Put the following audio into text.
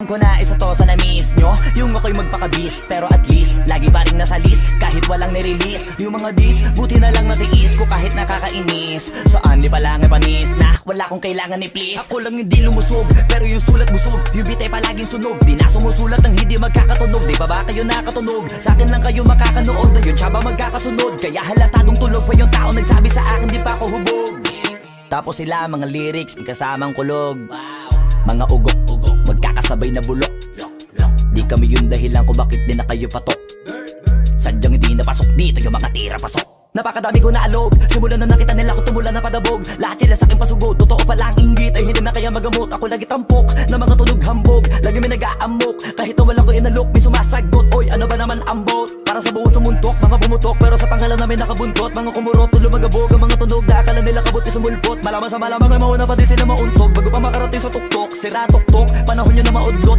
ko na isa to sa na-miss nyo, yung ako'y magpakabis. Pero at least, lagi pa rin nasa list kahit walang nirelease. Yung mga dis, buti na lang natiis ko kahit nakakainis. Saan di pa lang ay panis na wala kong kailangan ni please. Ako lang hindi lumusog, pero yung sulat busog. Yung bitay palaging sunog, di na sumusulat ng hindi magkakatunog. Di ba ba kayo nakatunog? Sa akin lang kayo makakanood, yun siya ba magkakasunod? Kaya halatadong tulog pa yung tao nagsabi sa akin di pa ako hubog. Tapos sila mga lyrics, may kasamang kulog. Mga ugok-ugok, magkakasabay na bulok. Di kami yung dahilan kung bakit di na kayo patok. Sadyang hindi napasok dito yung mga tira pasok. Napakadami ko na alog, simulan na nakita nila ko tumula na padabog. Lahat sila sa akin pasugod, totoo pala ang inggit ay hindi na kaya magamot. Ako lagi tampok, na mga tunog hambog. Lagi may nag-aamok, kahit na wala ko inalok. May sumasagot, oy ano ba naman ang bot? Para sa buong sumuntok, mga bumutok. Pero sa pangalan namin nakabuntot. Mga kumurot, tulo magabog, ang mga tunog. Akala nila kabuti sumulpot. Malaman sa malamang ay mauna pa din sila mauntog. Bago pa makarating sa tuktok, sira tuktok, panahon nyo na maudlot.